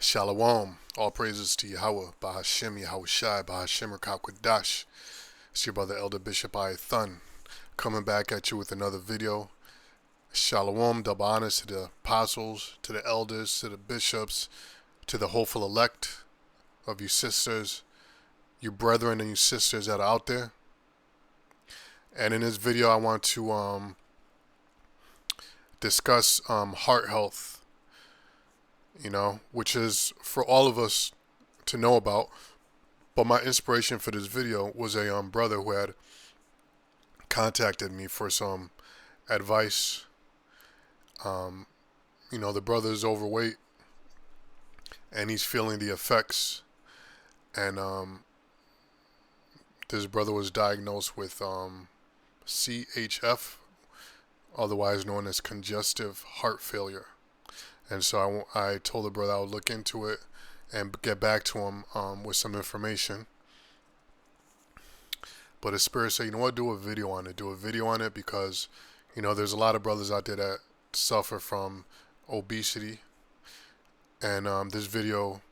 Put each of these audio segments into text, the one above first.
Shalom. All praises to Yahweh, Bahashem, Yahweh Shai, Bahashem, Rakakwadash. It's your brother Elder Bishop Ayathan coming back at you with another video. Shalom, double honors to the apostles, to the elders, to the bishops, to the hopeful elect of you sisters, you brethren and you sisters that are out there. And in this video, I want to discuss heart health, which is for all of us to know about. But my inspiration for this video was a brother who had contacted me for some advice. The brother is overweight and he's feeling the effects. And this brother was diagnosed with CHF, otherwise known as congestive heart failure. And so I told the brother I would look into it and get back to him with some information. But his spirit said, you know what, do a video on it. Do a video on it because, there's a lot of brothers out there that suffer from obesity. And this video,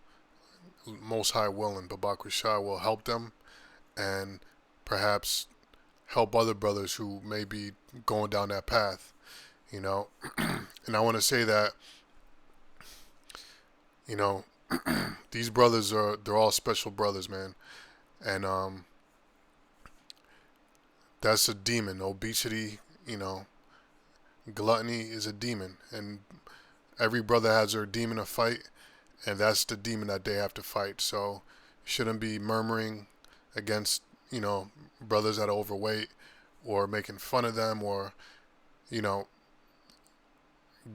Most High willing, Babak Rashad, will help them and perhaps help other brothers who may be going down that path, And I want to say that, these brothers they're all special brothers, man. And that's a demon. Obesity, gluttony is a demon. And every brother has their demon to fight, and that's the demon that they have to fight. So you shouldn't be murmuring against, brothers that are overweight or making fun of them or,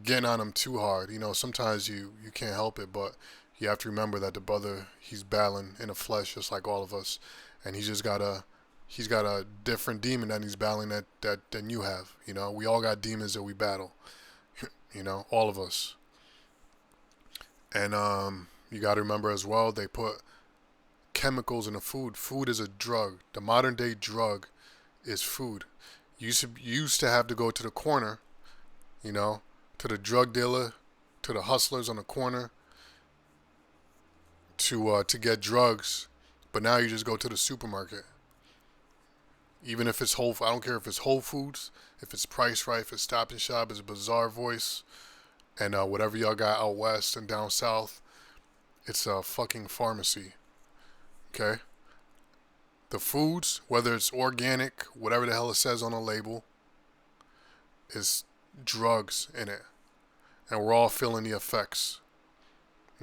getting on them too hard. Sometimes you can't help it, but you have to remember that the brother, he's battling in the flesh just like all of us, and he's got a different demon that he's battling that than you have. We all got demons that we battle, all of us. And you got to remember as well, they put chemicals in the food. Food is a drug. The modern day drug is food. You used to have to go to the corner, to the drug dealer, to the hustlers on the corner to get drugs, but now you just go to the supermarket. Even if it's I don't care if it's Whole Foods, if it's Price Right, if it's Stop and Shop, it's Bazaar Voice, and whatever y'all got out west and down south, it's a fucking pharmacy. Okay? The foods, whether it's organic, whatever the hell it says on the label, is drugs in it. And we're all feeling the effects.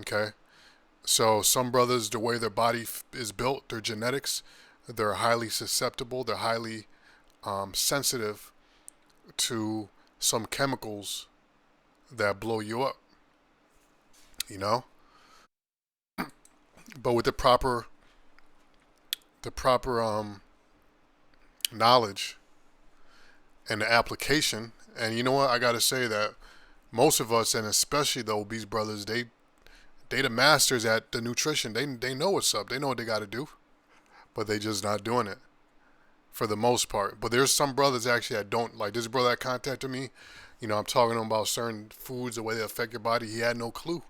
Okay? So some brothers, the way their body is built, their genetics, they're highly susceptible, they're highly sensitive to some chemicals that blow you up. But with the proper knowledge and the application, and you know what, I gotta say that most of us, and especially the obese brothers, they the masters at the nutrition. They know what's up. They know what they got to do, but they just not doing it for the most part. But there's some brothers actually that don't, like this brother that contacted me. I'm talking to him about certain foods, the way they affect your body. He had no clue,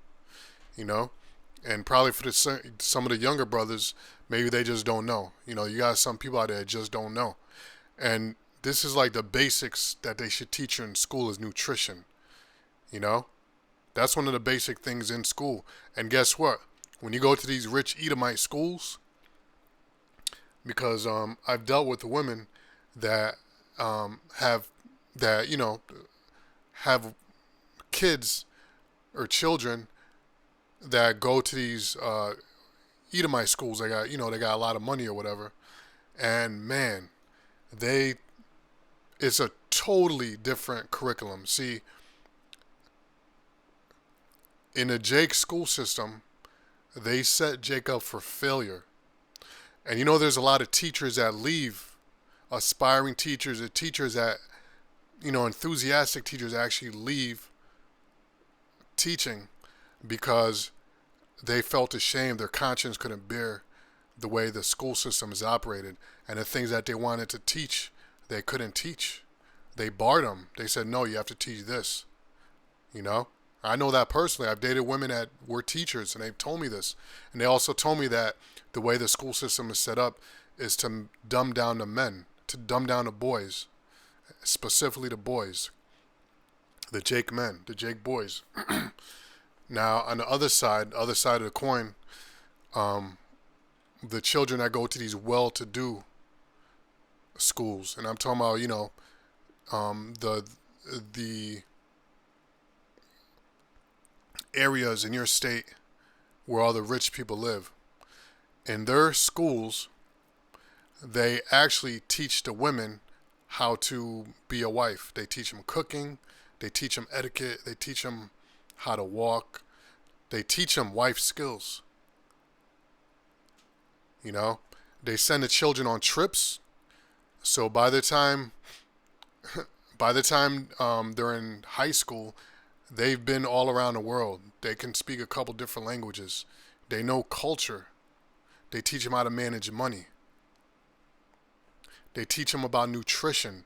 and probably for some of the younger brothers, maybe they just don't know. You got some people out there that just don't know, and this is like the basics that they should teach you in school is nutrition. That's one of the basic things in school. And guess what? When you go to these rich Edomite schools, because I've dealt with women that have kids or children that go to these Edomite schools. They got a lot of money or whatever, and man, it's a totally different curriculum. See, in the Jake school system, they set Jake up for failure. And there's a lot of teachers that leave, aspiring teachers, or teachers that, enthusiastic teachers actually leave teaching because they felt ashamed. Their conscience couldn't bear the way the school system is operated. And the things that they wanted to teach, they couldn't teach. They barred them. They said, no, you have to teach this, I know that personally. I've dated women that were teachers, and they've told me this. And they also told me that the way the school system is set up is to dumb down the men, to dumb down the boys, specifically the boys, the Jake men, the Jake boys. Now, on the other side of the coin, the children that go to these well-to-do schools, and I'm talking about, the areas in your state where all the rich people live. In their schools, they actually teach the women how to be a wife. They teach them cooking, they teach them etiquette, they teach them how to walk, they teach them wife skills. They send the children on trips. So by the time they're in high school, they've been all around the world. They can speak a couple different languages. They know culture. They teach them how to manage money. They teach them about nutrition.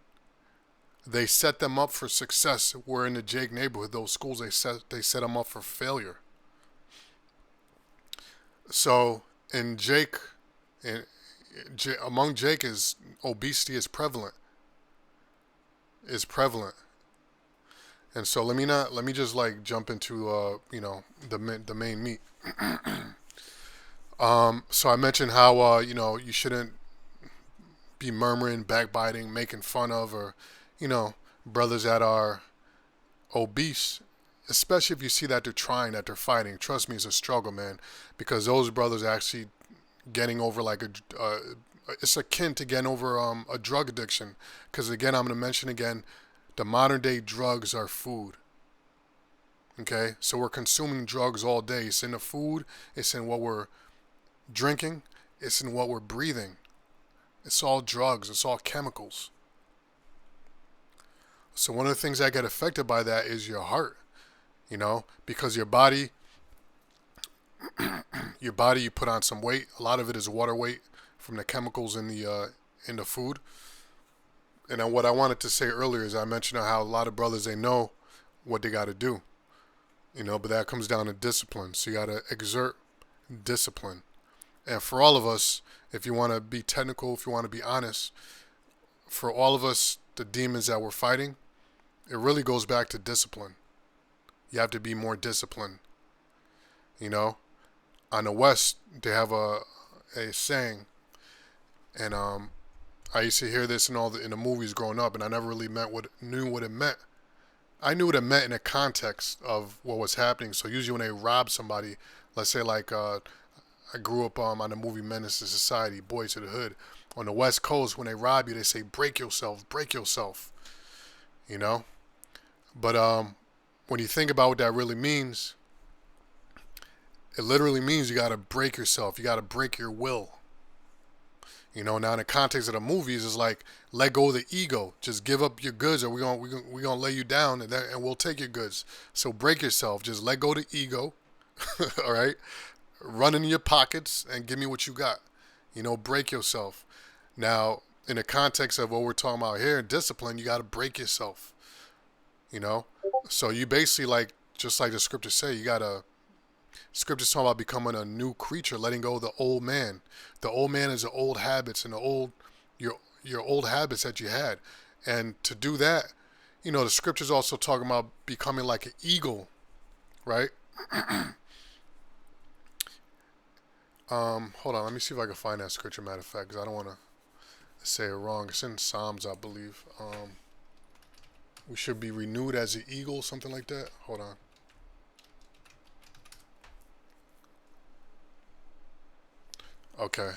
They set them up for success. Where in the Jake neighborhood, those schools, they set them up for failure. So among Jake is obesity is prevalent. And so let me just like jump into the main meat. So I mentioned how you shouldn't be murmuring, backbiting, making fun of, or brothers that are obese, especially if you see that they're trying, that they're fighting. Trust me, it's a struggle, man, because those brothers are actually getting over like it's akin to getting over a drug addiction. Because again, I'm going to mention again, the modern day drugs are food. Okay, so we're consuming drugs all day. It's in the food, it's in what we're drinking, it's in what we're breathing. It's all drugs, it's all chemicals. So one of the things that get affected by that is your heart, because your body, you put on some weight. A lot of it is water weight from the chemicals in the food. And then what I wanted to say earlier is I mentioned how a lot of brothers, they know what they got to do, but that comes down to discipline. So you got to exert discipline. And for all of us, if you want to be technical, if you want to be honest, for all of us, the demons that we're fighting, it really goes back to discipline. You have to be more disciplined. On the West, they have a saying, and I used to hear this in the movies growing up, and I never really knew what it meant. I knew what it meant in the context of what was happening. So usually when they rob somebody, let's say like I grew up on the movie Menace to Society, Boys to the Hood. On the West Coast, when they rob you, they say, break yourself, break yourself. But when you think about what that really means, it literally means you got to break yourself. You got to break your will. Now in the context of the movies, it's like, let go of the ego. Just give up your goods, or we're gonna lay you down, and we'll take your goods. So break yourself. Just let go of the ego. All right? Run in your pockets and give me what you got. Break yourself. Now, in the context of what we're talking about here, discipline, you got to break yourself. So you basically, just like the scriptures say, scriptures talk about becoming a new creature, letting go of the old man. The old man is the old habits and your old habits that you had. And to do that, the scriptures also talking about becoming like an eagle, right? Hold on, let me see if I can find that scripture, matter of fact, because I don't want to say it wrong. It's in Psalms, I believe. We should be renewed as an eagle, something like that. Hold on. Okay.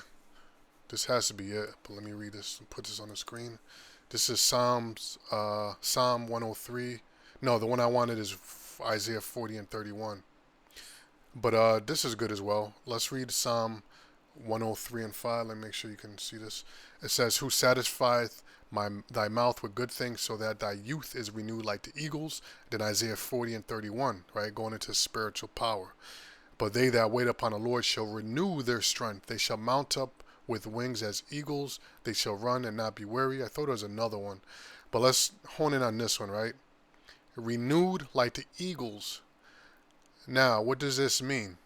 This has to be it, but let me read this and put this on the screen. This is Psalm 103. No, the one I wanted is Isaiah 40 and 31. But this is good as well. Let's read Psalm 103 and 5. Let me make sure you can see this. It says, who satisfieth thy mouth with good things, so that thy youth is renewed like the eagles. Then Isaiah 40 and 31, right? Going into spiritual power. But they that wait upon the Lord shall renew their strength. They shall mount up with wings as eagles. They shall run and not be weary. I thought there was another one. But let's hone in on this one, right? Renewed like the eagles. Now, what does this mean?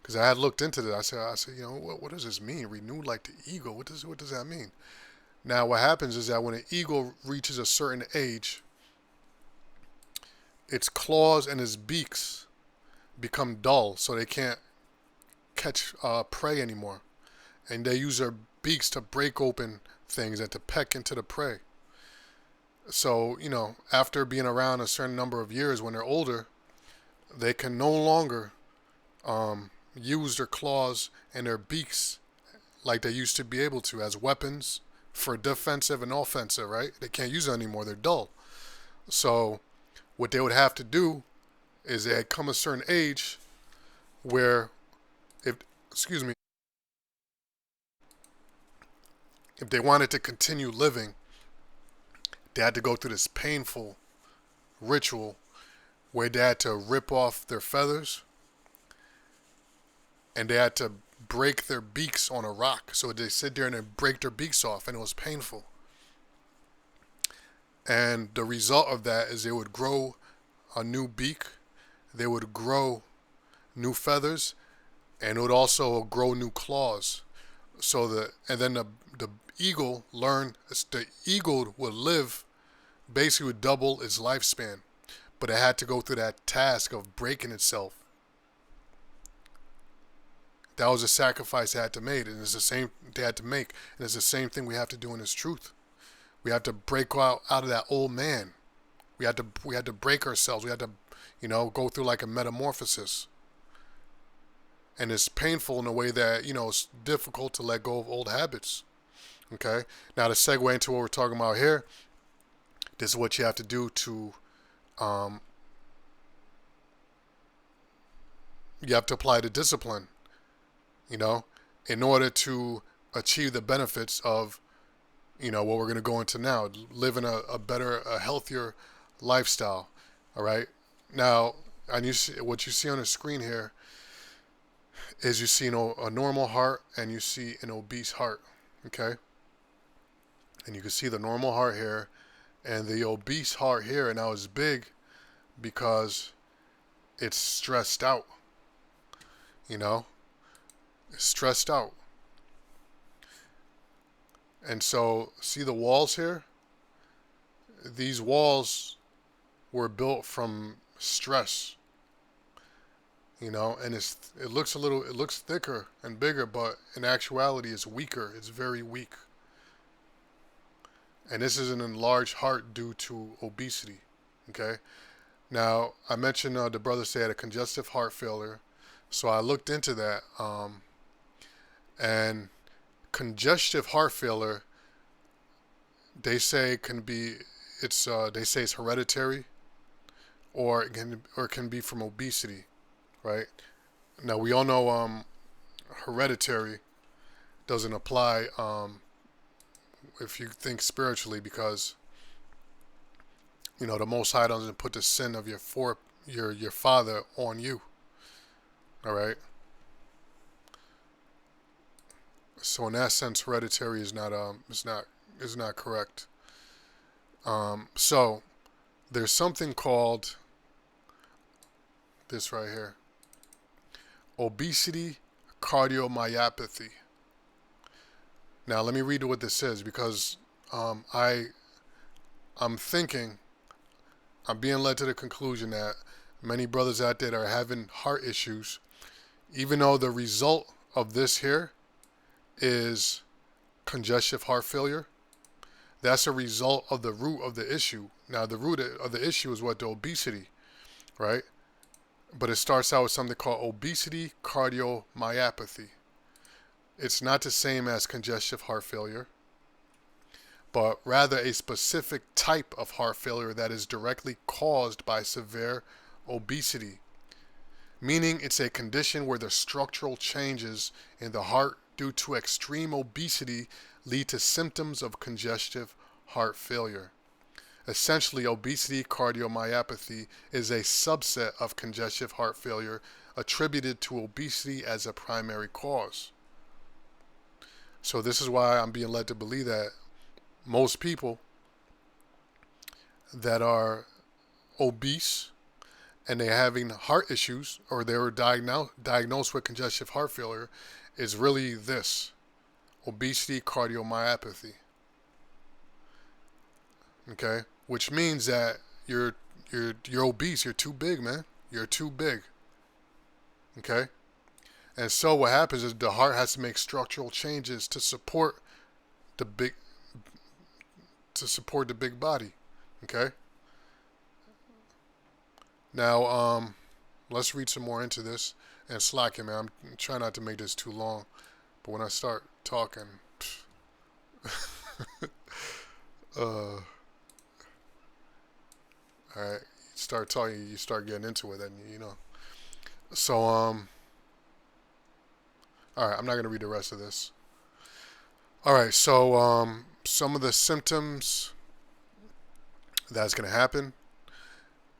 Because I had looked into this. I said, what does this mean? Renewed like the eagle. What does that mean? Now, what happens is that when an eagle reaches a certain age, its claws and its beaks become dull, so they can't catch prey anymore, and they use their beaks to break open things and to peck into the prey. So, after being around a certain number of years, when they're older, they can no longer use their claws and their beaks like they used to be able to as weapons for defensive and offensive, right? They can't use it anymore. They're dull. So what they would have to do is they had come a certain age where if excuse me if they wanted to continue living, they had to go through this painful ritual where they had to rip off their feathers and they had to break their beaks on a rock. So they sit there and they break their beaks off, and it was painful. And the result of that is they would grow a new beak, they would grow new feathers, and it would also grow new claws. And then the eagle learned, the eagle would live, basically would double its lifespan, but it had to go through that task of breaking itself. That was a sacrifice they had to make, and it's the same they had to make, and it's the same thing we have to do in this truth. We have to break out of that old man. We had to break ourselves. We had to, go through like a metamorphosis. And it's painful in a way that, it's difficult to let go of old habits. Okay? Now to segue into what we're talking about here, this is what you have to do to you have to apply the discipline, in order to achieve the benefits of, what we're going to go into now, living a better, a healthier lifestyle. All right. Now, and what you see on the screen here is you see a normal heart and you see an obese heart. Okay. And you can see the normal heart here and the obese heart here. And now it's big because it's stressed out. It's stressed out. And so, see the walls here? These walls were built from stress, and it looks thicker and bigger, but in actuality it's weaker. It's very weak. And this is an enlarged heart due to obesity. Okay? Now, I mentioned the brother said a congestive heart failure. So I looked into that, and congestive heart failure, they say it's hereditary, or it can be from obesity, right? Now we all know hereditary doesn't apply if you think spiritually, because the Most High doesn't put the sin of your father on you. All right. So in that sense, hereditary is not correct. So there's something called this right here: obesity, cardiomyopathy. Now let me read what this is, because I'm being led to the conclusion that many brothers out there are having heart issues, even though the result of this here is congestive heart failure. That's a result of the root of the issue. Now, the root of the issue is what? The obesity, right? But it starts out with something called obesity cardiomyopathy. It's not the same as congestive heart failure, but rather a specific type of heart failure that is directly caused by severe obesity, meaning it's a condition where the structural changes in the heart due to extreme obesity lead to symptoms of congestive heart failure. Essentially, obesity cardiomyopathy is a subset of congestive heart failure attributed to obesity as a primary cause. So this is why I'm being led to believe that most people that are obese, and they're having heart issues, or they were diagnosed with congestive heart failure, is really this: obesity, cardiomyopathy. Okay, which means that you're obese. You're too big, man. You're too big. Okay, and so what happens is the heart has to make structural changes the big to support the big body. Okay. Now, let's read some more into this and slack it, man. I'm trying not to make this too long, but when I start talking, all right, start talking, you start getting into it, and you know. So, all right, I'm not gonna read the rest of this. All right, so some of the symptoms that's gonna happen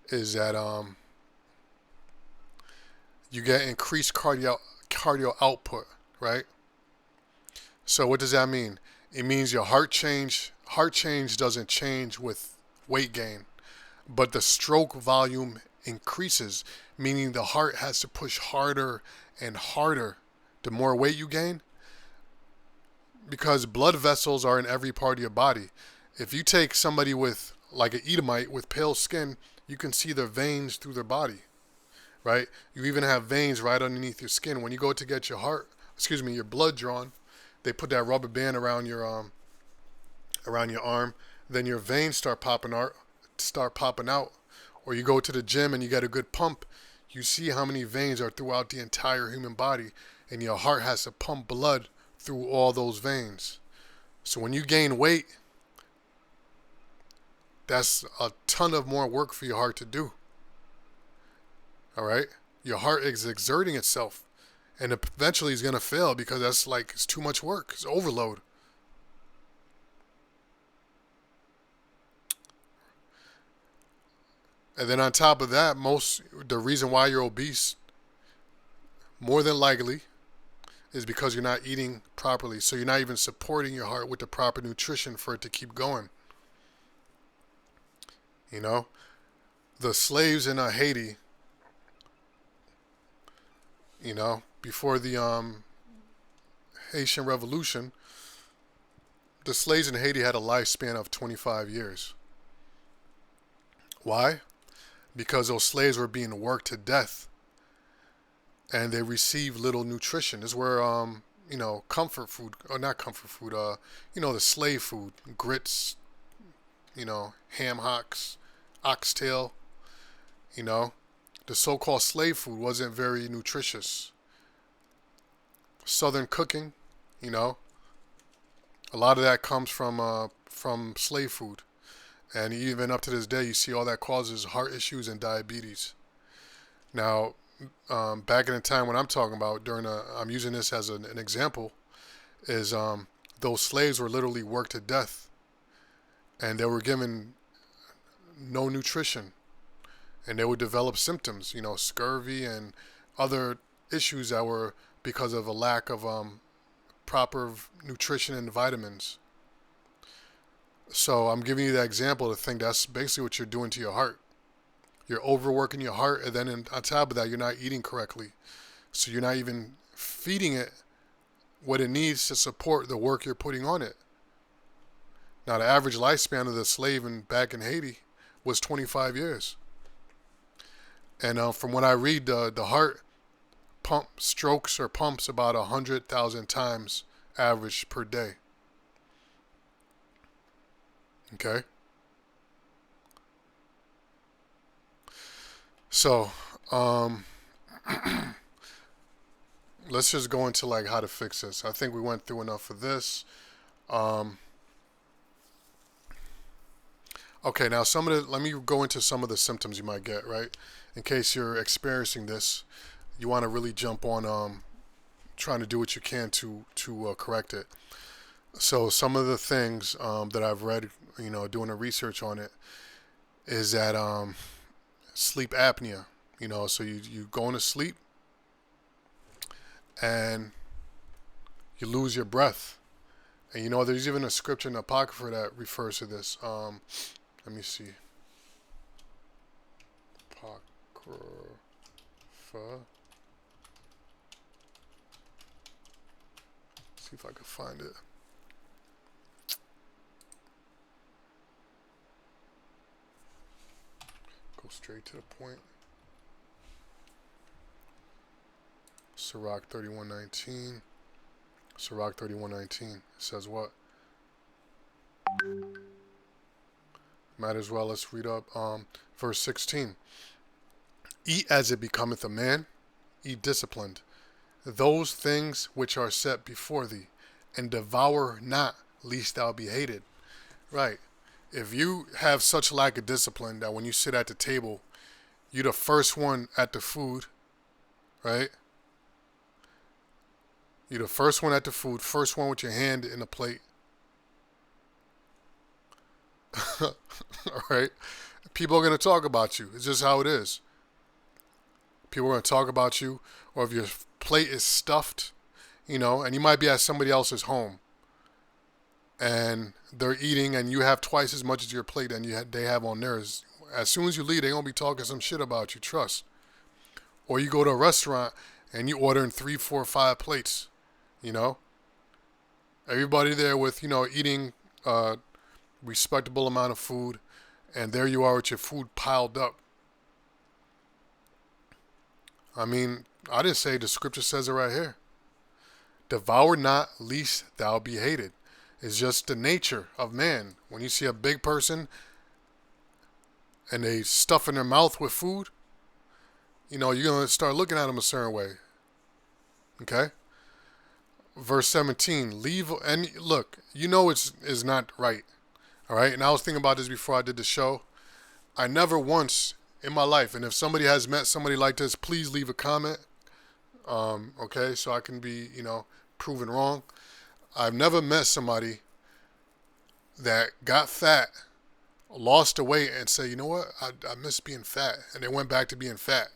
is that you get increased cardio output, right? So what does that mean? It means your heart change doesn't change with weight gain, but the stroke volume increases, meaning the heart has to push harder and harder the more weight you gain, because blood vessels are in every part of your body. If you take somebody with like an Edomite with pale skin, you can see their veins through their body, right? You even have veins right underneath your skin. When you go to get your blood drawn, they put that rubber band around your arm. Then your veins start popping out. Or you go to the gym and you get a good pump. You see how many veins are throughout the entire human body, and your heart has to pump blood through all those veins. So when you gain weight, that's a ton of more work for your heart to do. All right? Your heart is exerting itself, and eventually it's going to fail because it's too much work. It's overload. And then on top of that, the reason why you're obese, more than likely, is because you're not eating properly. So you're not even supporting your heart with the proper nutrition for it to keep going. You know, the slaves in Haiti, you know, before the Haitian Revolution, the slaves in Haiti had a lifespan of 25 years. Why? Because those slaves were being worked to death, and they received little nutrition. This is where comfort food, or not comfort food, the slave food, grits, ham hocks, oxtail, the so-called slave food wasn't very nutritious. Southern cooking, a lot of that comes from slave food. And even up to this day, you see all that causes heart issues and diabetes. Now, back in the time when I'm talking about, I'm using this as an example, is those slaves were literally worked to death, and they were given no nutrition, and they would develop symptoms, scurvy and other issues that were because of a lack of proper nutrition and vitamins. So I'm giving you that example to think that's basically what you're doing to your heart. You're overworking your heart, and then on top of that, you're not eating correctly. So you're not even feeding it what it needs to support the work you're putting on it. Now, the average lifespan of the slave back in Haiti was 25 years. And from what I read, the heart strokes or pumps about 100,000 times average per day. Okay. So, let's just go into how to fix this. I think we went through enough for this. Okay, now let me go into some of the symptoms you might get, right? In case you're experiencing this, you want to really jump on trying to do what you can to correct it. So some of the things that I've read, doing the research on it, is that sleep apnea. So you go into sleep and you lose your breath. And there's even a scripture in the Apocrypha that refers to this. Let me see. Apocrypha. See if I can find it. Go straight to the point. Sirach 31:19. Sirach 31:19 says what? Might as well, let's read up verse 16. Eat as it becometh a man, eat disciplined, those things which are set before thee, and devour not, lest thou be hated. Right. If you have such lack of discipline that when you sit at the table, you're the first one at the food, right? You're the first one at the food, first one with your hand in the plate. All right? People are going to talk about you. It's just how it is. People are going to talk about you, or if your plate is stuffed, and you might be at somebody else's home, and they're eating, and you have twice as much as your plate than they have on theirs. As soon as you leave, they're going to be talking some shit about you, trust. Or you go to a restaurant, and you order in 3, 4, 5 plates, Everybody there with, eating a respectable amount of food, and there you are with your food piled up. I mean, I didn't say, the scripture says it right here. Devour not, lest thou be hated. It's just the nature of man. When you see a big person and they stuff in their mouth with food, you're going to start looking at them a certain way. Okay? Verse 17, leave, and look, it's not right. All right? And I was thinking about this before I did the show. I never once in my life, and if somebody has met somebody like this, please leave a comment. Okay, so I can be, proven wrong. I've never met somebody that got fat, lost the weight, and say, you know what, I miss being fat. And they went back to being fat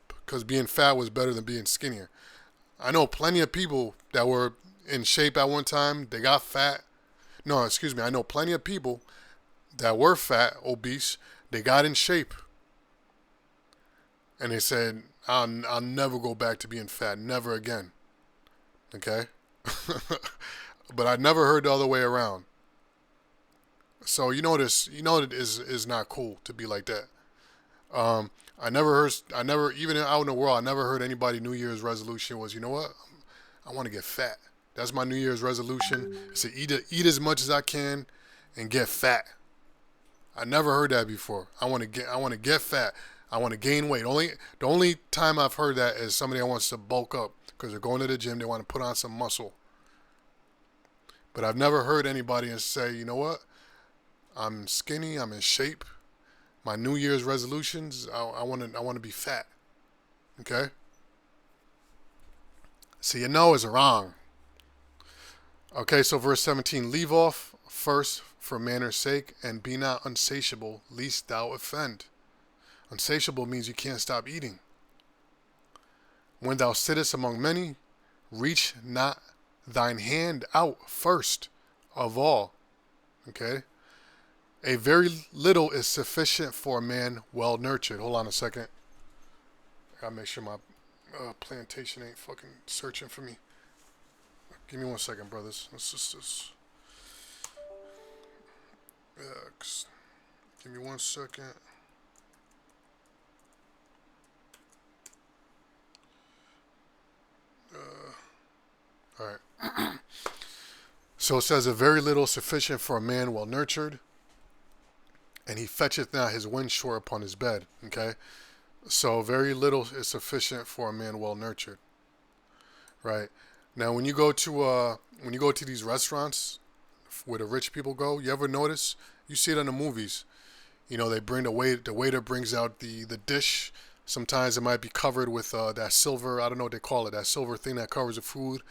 because being fat was better than being skinnier. I know plenty of people that were in shape at one time. They got fat. No, excuse me. I know plenty of people that were fat, obese. They got in shape. And they said, I'll never go back to being fat. Never again. Okay? But I never heard the other way around. So you know it is not cool to be like that. I never, even out in the world, I never heard anybody New Year's resolution was, you know what? I want to get fat. That's my New Year's resolution. It's to eat as much as I can and get fat. I never heard that before. I want to get fat. I want to gain weight. The only time I've heard that is somebody that wants to bulk up because they're going to the gym. They want to put on some muscle. But I've never heard anybody say, you know what? I'm skinny. I'm in shape. My New Year's resolutions, I want to be fat. Okay? So it's wrong. Okay, so verse 17, leave off first for manner's sake, and be not unsatiable, lest thou offend. Unsatiable means you can't stop eating. When thou sittest among many, reach not thine hand out first of all. Okay? A very little is sufficient for a man well nurtured. Hold on a second. I gotta make sure my plantation ain't fucking searching for me. Give me 1 second, brothers. Let's just give me 1 second. All right. So it says, a very little sufficient for a man well nurtured, and he fetcheth not his wind shore upon his bed. Okay, so very little is sufficient for a man well nurtured. Right now, when you go to these restaurants where the rich people go, you ever notice? You see it in the movies. They bring the waiter brings out the dish. Sometimes it might be covered with that silver, I don't know what they call it, that silver thing that covers the food,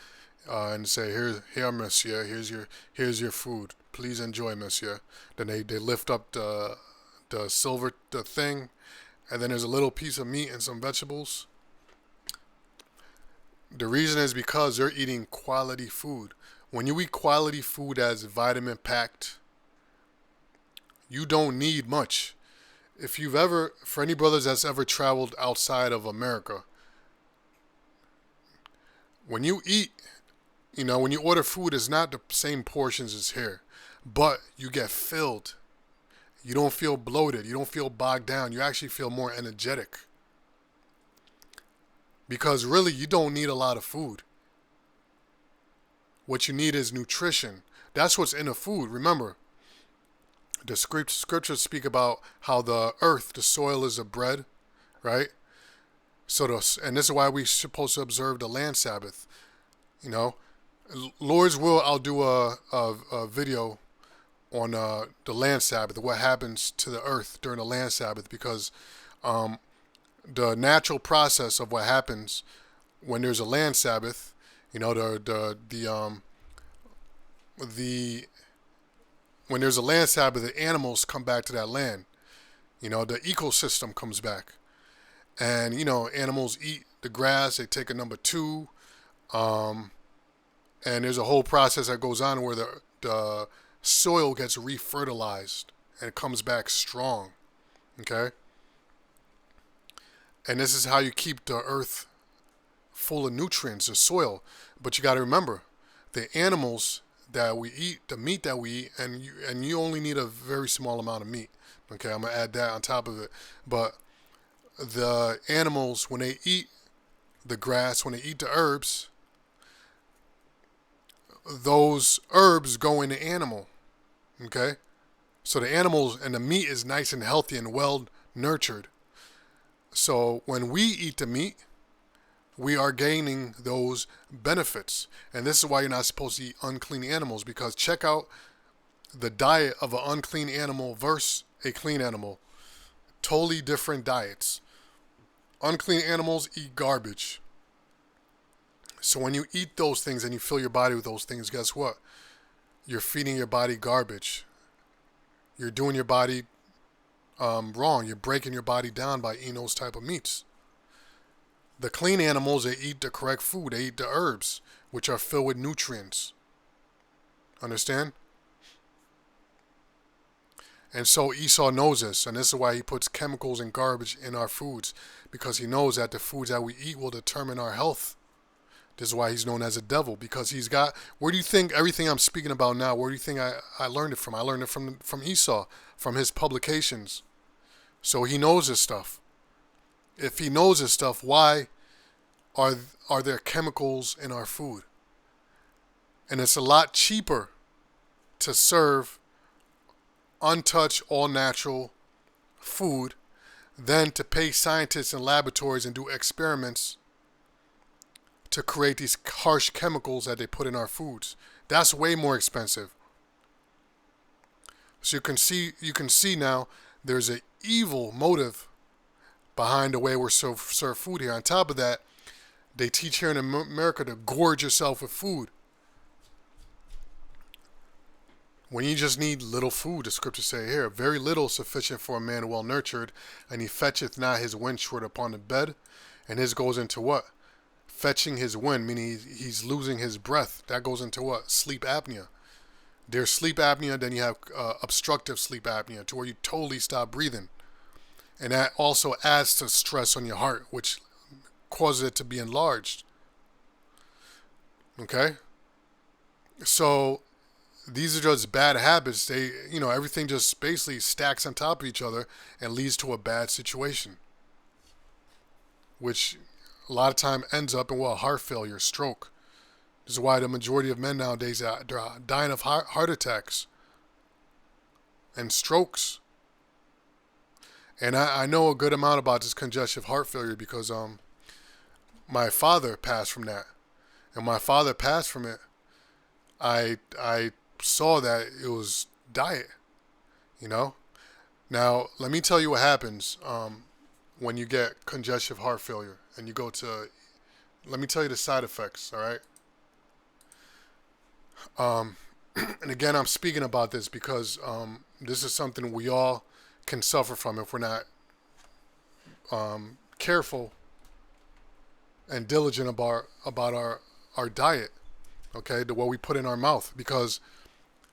and say, here, monsieur, here's your food. Please enjoy, monsieur. Then they lift up the silver thing, and then there's a little piece of meat and some vegetables. The reason is because they're eating quality food. When you eat quality food that's vitamin packed, you don't need much. if you've ever, for any brothers that's ever traveled outside of America, when you eat, when you order food, it's not the same portions as here, but you get filled. You don't feel bloated. You don't feel bogged down. You actually feel more energetic. Because really, you don't need a lot of food. What you need is nutrition. That's what's in the food. Remember, the scriptures speak about how the earth, the soil is the bread, right? And this is why we're supposed to observe the land Sabbath. Lord's will, I'll do a video on the land Sabbath, what happens to the earth during the land Sabbath, because the natural process of what happens when there's a land Sabbath, when there's a land Sabbath, the animals come back to that land. The ecosystem comes back, and animals eat the grass. They take a number two, and there's a whole process that goes on where the soil gets refertilized and it comes back strong. Okay? And this is how you keep the earth full of nutrients, the soil. But you got to remember, the animals that we eat, the meat that we eat, and you only need a very small amount of meat. Okay, I'm going to add that on top of it. But the animals, when they eat the grass, when they eat the herbs, those herbs go in the animal. Okay? So the animals and the meat is nice and healthy and well nurtured. So when we eat the meat, we are gaining those benefits. And this is why you're not supposed to eat unclean animals, because check out the diet of an unclean animal versus a clean animal. Totally different diets. Unclean animals eat garbage. So when you eat those things and you fill your body with those things, guess what? You're feeding your body garbage. You're doing your body wrong. You're breaking your body down by eating those type of meats. The clean animals, they eat the correct food. They eat the herbs, which are filled with nutrients. Understand? And so Esau knows this, and this is why he puts chemicals and garbage in our foods, because he knows that the foods that we eat will determine our health. This is why he's known as a devil, because he's got, where do you think everything I'm speaking about now, where do you think I learned it from? I learned it from Esau, from his publications. So he knows this stuff. If he knows this stuff, why are there chemicals in our food? And it's a lot cheaper to serve untouched, all-natural food than to pay scientists in laboratories and do experiments to create these harsh chemicals that they put in our foods. That's way more expensive. So you can see now there's an evil motive behind the way we're serve food here. On top of that, they teach here in America to gorge yourself with food, when you just need little food. The scriptures say here, very little is sufficient for a man well nurtured, and he fetcheth not his wind short upon the bed. And his goes into what? Fetching his wind, meaning he's losing his breath. That goes into what? Sleep apnea. There's sleep apnea, then you have obstructive sleep apnea, to where you totally stop breathing. And that also adds to stress on your heart, which causes it to be enlarged. Okay? So these are just bad habits. They, everything just basically stacks on top of each other and leads to a bad situation, which a lot of time ends up in heart failure, stroke. This is why the majority of men nowadays are dying of heart attacks and strokes. And I know a good amount about this congestive heart failure because my father passed from that. And my father passed from it. I saw that it was diet, Now, let me tell you what happens when you get congestive heart failure and you go to, let me tell you the side effects, all right? And again, I'm speaking about this because this is something we all can suffer from if we're not careful and diligent about our diet, okay, what we put in our mouth. Because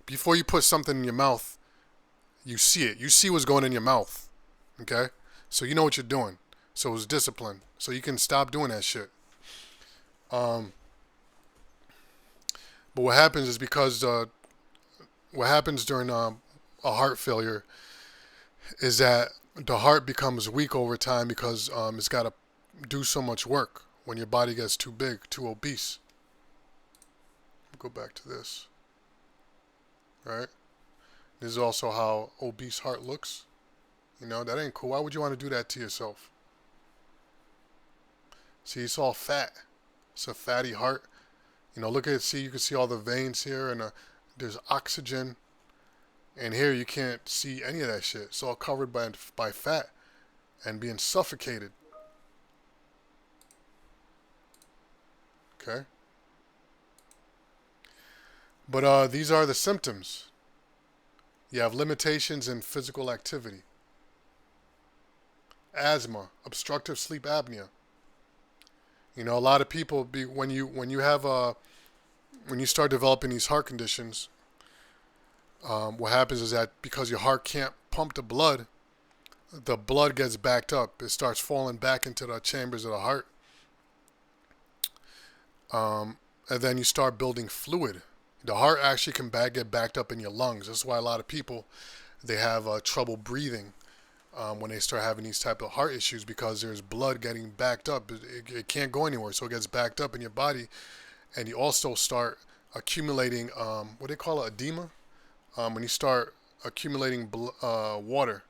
before you put something in your mouth, you see it. You see what's going in your mouth. Okay? So you know what you're doing. So it's discipline. So you can stop doing that shit. Um, but what happens is because what happens during a heart failure is that the heart becomes weak over time because it's got to do so much work when your body gets too big, too obese. Go back to this, right? This is also how obese heart looks. You know, that ain't cool. Why would you want to do that to yourself? See, it's all fat. It's a fatty heart. You know, look at it. See, you can see all the veins here, and there's oxygen. And here you can't see any of that shit. It's all covered by fat and being suffocated. Okay? But these are the symptoms. You have limitations in physical activity. Asthma, obstructive sleep apnea. You know, a lot of people when you have when you start developing these heart conditions, what happens is that because your heart can't pump the blood gets backed up. It starts falling back into the chambers of the heart, and then you start building fluid. The heart actually can get backed up in your lungs. That's why a lot of people they have trouble breathing when they start having these type of heart issues because there's blood getting backed up. It can't go anywhere, so it gets backed up in your body, and you also start accumulating what they call it, edema. When you start accumulating water,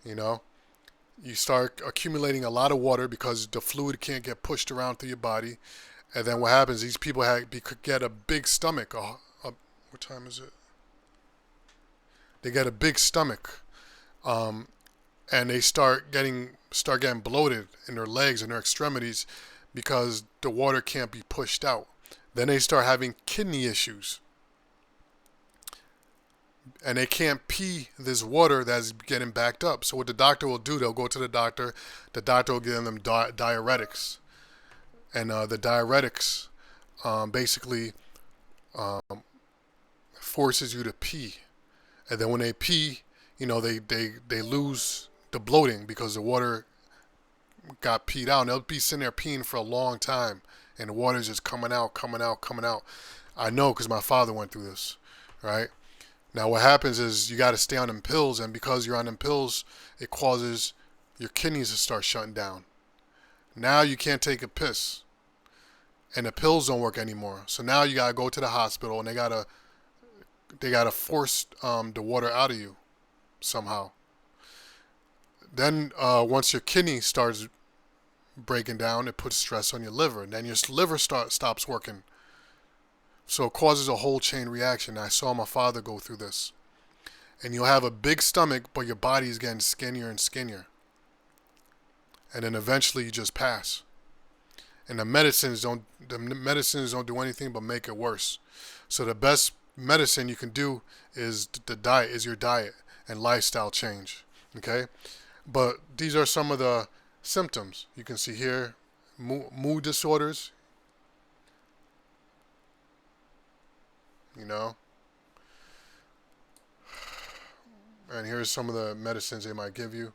you know, you start accumulating a lot of water because the fluid can't get pushed around through your body, and then what happens? These people get a big stomach. What time is it? They get a big stomach. And they start getting bloated in their legs and their extremities because the water can't be pushed out. Then they start having kidney issues, and they can't pee this water that's getting backed up. So what the doctor will do, they'll go to the doctor. The doctor will give them diuretics, and the diuretics basically forces you to pee, and then when they pee, you know, they lose the bloating because the water got peed out. And they'll be sitting there peeing for a long time, and the water's just coming out, coming out, coming out. I know because my father went through this, right? Now what happens is you got to stay on them pills, and because you're on them pills, it causes your kidneys to start shutting down. Now you can't take a piss, and the pills don't work anymore. So now you got to go to the hospital, and they gotta force the water out of you somehow. Then once your kidney starts breaking down, it puts stress on your liver, and then your liver stops working. So it causes a whole chain reaction. I saw my father go through this. And you'll have a big stomach, but your body is getting skinnier and skinnier. And then eventually you just pass. And the medicines don't do anything but make it worse. So the best medicine you can do is your diet and lifestyle change. Okay? But these are some of the symptoms. You can see here, mood disorders, you know. And here's some of the medicines they might give you.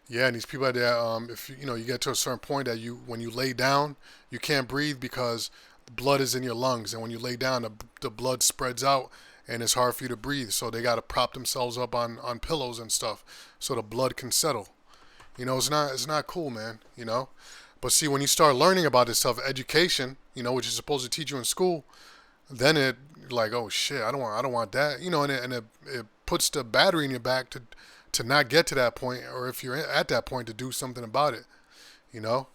Yeah, and these people that if you get to a certain point that when you lay down, you can't breathe because the blood is in your lungs, and when you lay down, the blood spreads out, and it's hard for you to breathe. So they got to prop themselves up on pillows and stuff so the blood can settle. You know, it's not cool, man. You know, but see, when you start learning about this stuff, education, you know, which is supposed to teach you in school, then it like, oh shit, I don't want that. You know, and it puts the battery in your back to not get to that point, or if you're at that point, to do something about it. You know.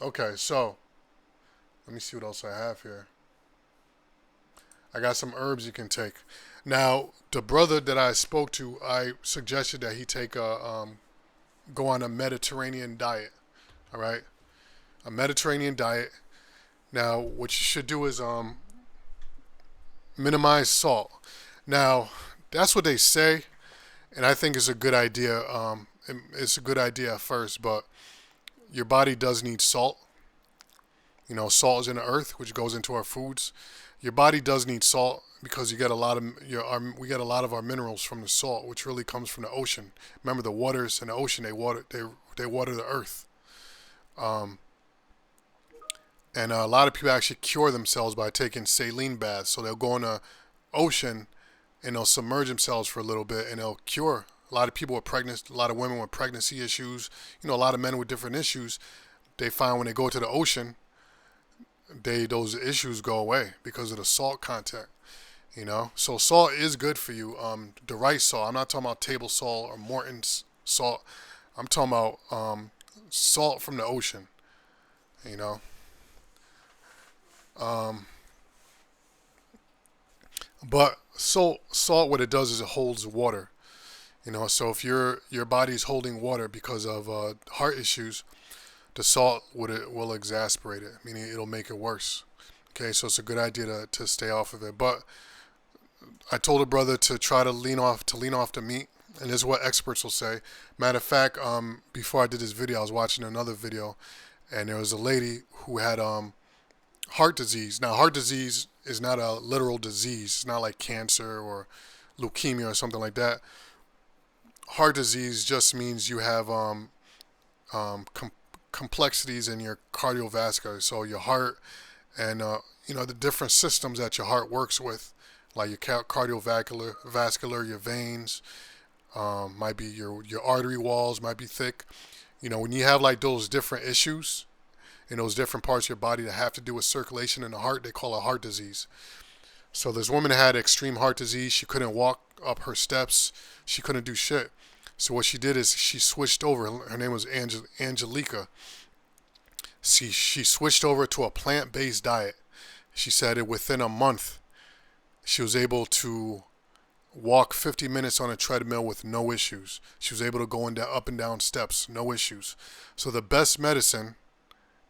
Okay, so let me see what else I have here. I got some herbs you can take. Now, the brother that I spoke to, I suggested that he go on a Mediterranean diet. All right, a Mediterranean diet. Now, what you should do is minimize salt. Now, that's what they say, and I think it's a good idea. It's a good idea at first, but your body does need salt. You know, salt is in the earth, which goes into our foods. your body does need salt because you get a lot of we get a lot of our minerals from the salt, which really comes from the ocean. Remember, the waters in the ocean, they water the earth. Um, and a lot of people actually cure themselves by taking saline baths. So they'll go in the ocean and they'll submerge themselves for a little bit and they'll cure. A lot of people with pregnant, a lot of women with pregnancy issues, a lot of men with different issues. They find when they go to the ocean, those issues go away because of the salt content. So salt is good for you. The right salt. I'm not talking about table salt or Morton's salt. I'm talking about salt from the ocean. You know. But salt, what it does is it holds water. So if your body's holding water because of heart issues, the salt will exasperate it, meaning it'll make it worse. Okay, so it's a good idea to stay off of it. But I told a brother to try to lean off the meat, and this is what experts will say. Matter of fact, before I did this video, I was watching another video, and there was a lady who had heart disease. Now, heart disease is not a literal disease. It's not like cancer or leukemia or something like that. Heart disease just means you have complexities in your cardiovascular, so your heart and the different systems that your heart works with, like your cardiovascular, your veins, might be your artery walls might be thick. When you have like those different issues in those different parts of your body that have to do with circulation in the heart, they call it heart disease. So this woman had extreme heart disease. She couldn't walk up her steps. She couldn't do shit. So what she did is she switched over. Her name was Angelica. She switched over to a plant-based diet. She said that within a month, she was able to walk 50 minutes on a treadmill with no issues. She was able to go up and down steps, no issues. So the best medicine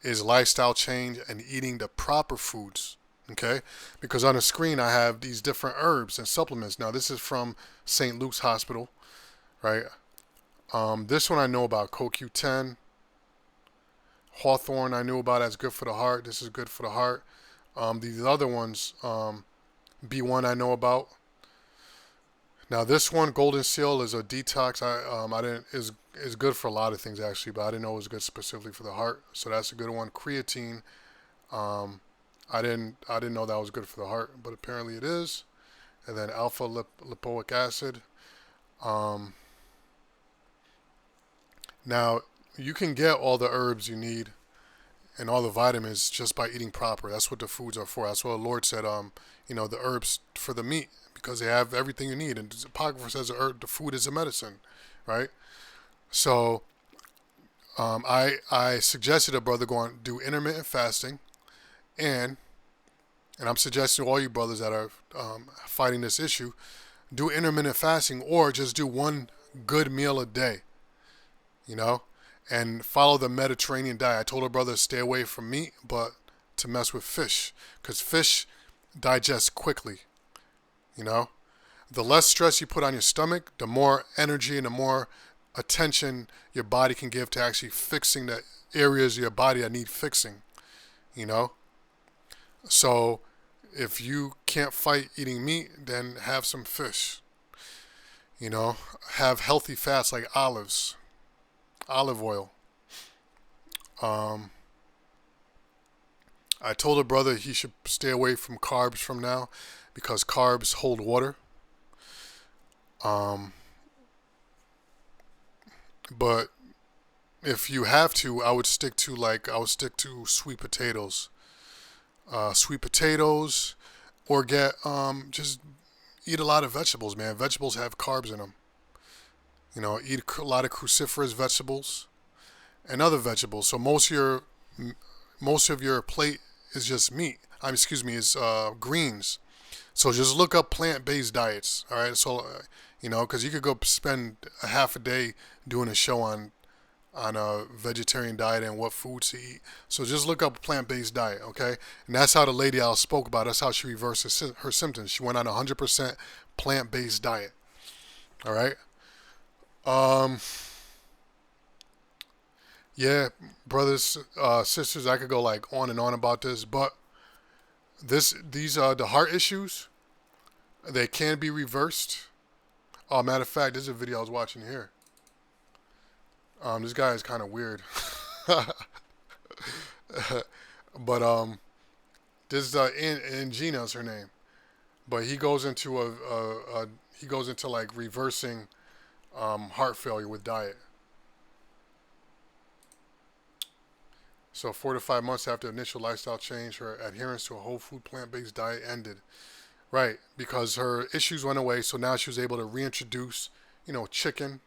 is lifestyle change and eating the proper foods. Okay? Because on the screen I have these different herbs and supplements. Now this is from St. Luke's Hospital, right? This one I know about, CoQ10. Hawthorn I knew about, that's good for the heart. This is good for the heart. These other ones, B1 I know about. Now this one, Golden Seal, is a detox. Is good for a lot of things actually, but I didn't know it was good specifically for the heart. So that's a good one. Creatine, I didn't know that was good for the heart, but apparently it is. And then alpha lipoic acid. Now, you can get all the herbs you need and all the vitamins just by eating proper. That's what the foods are for. That's what the Lord said, the herbs for the meat, because they have everything you need. And the Apocrypha says the food is a medicine, right? So I suggested a brother go on do intermittent fasting, and I'm suggesting to all you brothers that are fighting this issue, do intermittent fasting or just do one good meal a day. And follow the Mediterranean diet. I told her brother to stay away from meat, but to mess with fish, because fish digest quickly. The less stress you put on your stomach, the more energy and the more attention your body can give to actually fixing the areas of your body that need fixing. So if you can't fight eating meat, then have some fish. Have healthy fats like olive oil. I told a brother he should stay away from carbs from now because carbs hold water. But if you have to, I would stick to sweet potatoes. Or get just eat a lot of vegetables, man. Vegetables have carbs in them. Eat a lot of cruciferous vegetables and other vegetables. So most of your plate is just meat. Is greens. So just look up plant-based diets. All right. So because you could go spend a half a day doing a show on a vegetarian diet and what foods to eat. So just look up a plant-based diet. Okay. And that's how the lady I spoke about. That's how she reversed her symptoms. She went on a 100% plant-based diet. All right. Yeah, brothers, sisters, I could go like on and on about this, but These the heart issues, they can be reversed. Oh, matter of fact, this is a video I was watching here. This guy is kind of weird. But this is Angina's her name. But he goes into he goes into like reversing heart failure with diet. So 4 to 5 months after initial lifestyle change, her adherence to a whole food plant-based diet ended. Right, because her issues went away, so now she was able to reintroduce, chicken,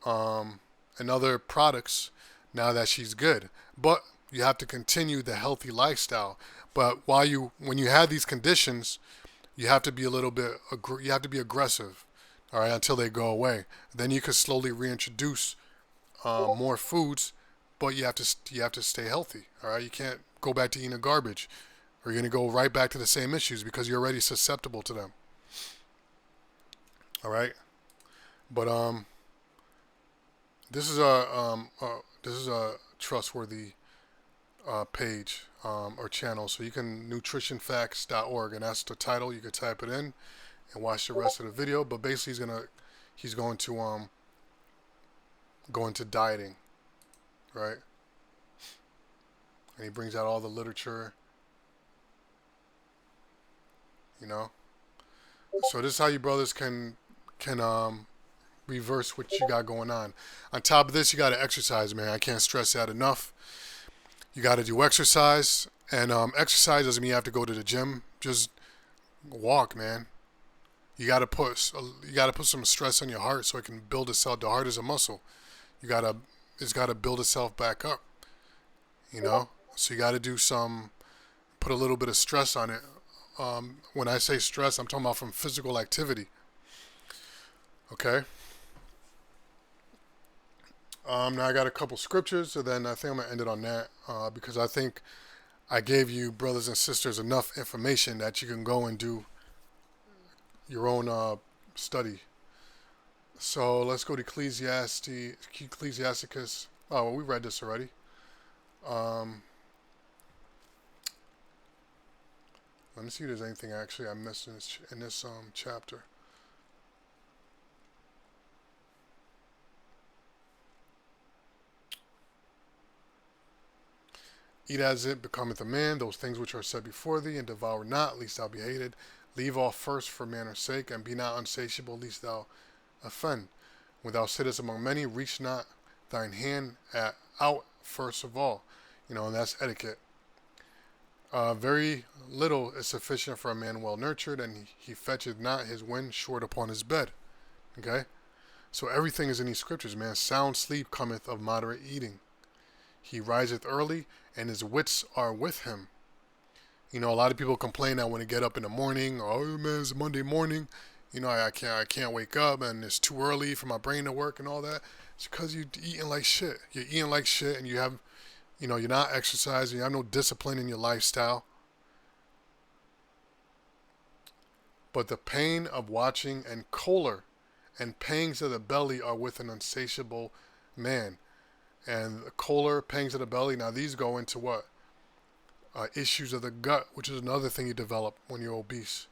and other products now that she's good. But you have to continue the healthy lifestyle. But when you have these conditions, you have to be a little bit, you have to be aggressive, all right, until they go away. Then you can slowly reintroduce more foods, but you have to stay healthy, all right. You can't go back to eating the garbage, or you're gonna go right back to the same issues because you're already susceptible to them. All right, but this is a trustworthy page or channel, so you can nutritionfacts.org, and that's the title. You can type it in and watch the rest of the video. But basically, he's going to go into dieting, right? And he brings out all the literature, So this is how you brothers can reverse what you got going on. On top of this, you got to exercise, man. I can't stress that enough. You got to do exercise, and exercise doesn't mean you have to go to the gym. Just walk, man. You got to put some stress on your heart so it can build itself. The heart is a muscle. It's got to build itself back up. So you got to put a little bit of stress on it. When I say stress, I'm talking about from physical activity. Okay. Now I got a couple scriptures, so then I think I'm gonna end it on that because I think I gave you, brothers and sisters, enough information that you can go and do your own study. So let's go to Ecclesiasticus. Oh, well, we read this already. Let me see if there's anything actually I missed in this chapter. Eat as it becometh a man, those things which are set before thee, and devour not, lest thou be hated. Leave off first for manner's sake, and be not unsatiable, lest thou offend. When thou sittest among many, reach not thine hand out first of all. And that's etiquette. Very little is sufficient for a man well nurtured, and he fetcheth not his wind short upon his bed. Okay? So everything is in these scriptures, man. Sound sleep cometh of moderate eating. He riseth early, and his wits are with him. A lot of people complain that when they get up in the morning, oh man, it's Monday morning, I can't wake up, and it's too early for my brain to work and all that. It's because you're eating like shit. You're eating like shit, and you have, you're not exercising. You have no discipline in your lifestyle. But the pain of watching and choler and pangs of the belly are with an insatiable man. And choler, pangs of the belly, now these go into what? Issues of the gut, which is another thing you develop when you're obese,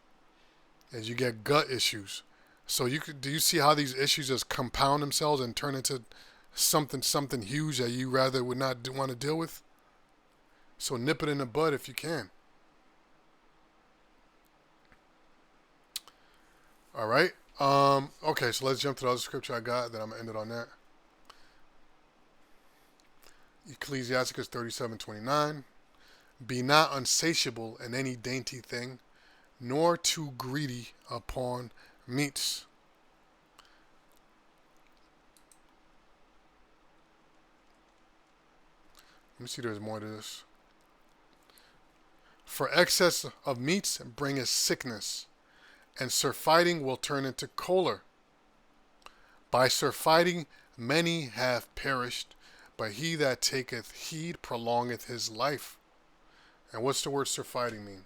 is you get gut issues. So do you see how these issues just compound themselves and turn into something huge that you rather would not want to deal with? So nip it in the bud if you can. All right. Okay, so let's jump to the other scripture I got. Then I'm gonna end it on that. Ecclesiasticus 37:29. Be not unsatiable in any dainty thing, nor too greedy upon meats. Let me see, there's more to this. For excess of meats bringeth sickness, and surfeiting will turn into choler. By surfeiting many have perished, but he that taketh heed prolongeth his life. And what's the word surfeiting mean?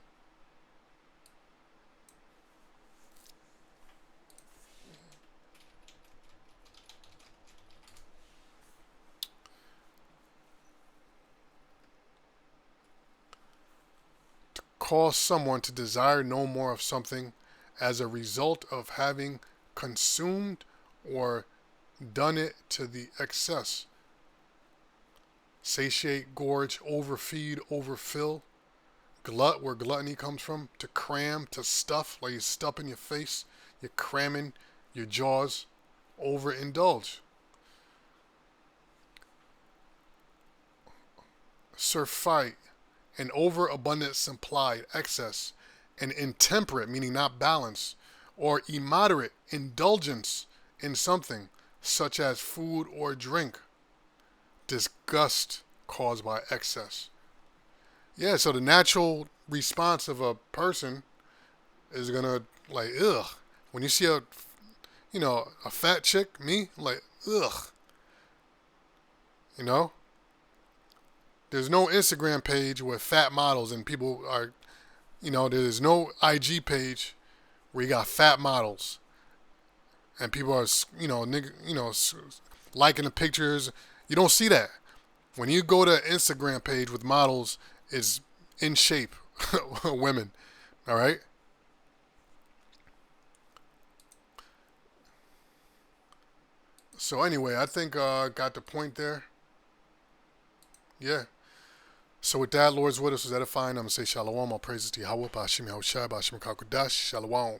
cause someone to desire no more of something as a result of having consumed or done it to the excess. Satiate, gorge, overfeed, overfill. Glut, where gluttony comes from. To cram, to stuff, like you're stuffing your face. You're cramming your jaws. Overindulge. Surfeit, an overabundance supplied, excess. An intemperate, meaning not balanced, or immoderate indulgence in something, such as food or drink. Disgust caused by excess. Yeah, so the natural response of a person is gonna like ugh. When you see a fat chick, me, like ugh. You know? There's no Instagram page with fat models and people are, there's no IG page where you got fat models and people are, liking the pictures. You don't see that. When you go to Instagram page with models, it's in shape women. All right. So anyway, I think I got the point there. Yeah. So with that, Lord's with us was edifying. I'm going to say shalom. All praises to Yahweh, Ba'ashim Yahushua, Ba'ashim Kakudash, shalom.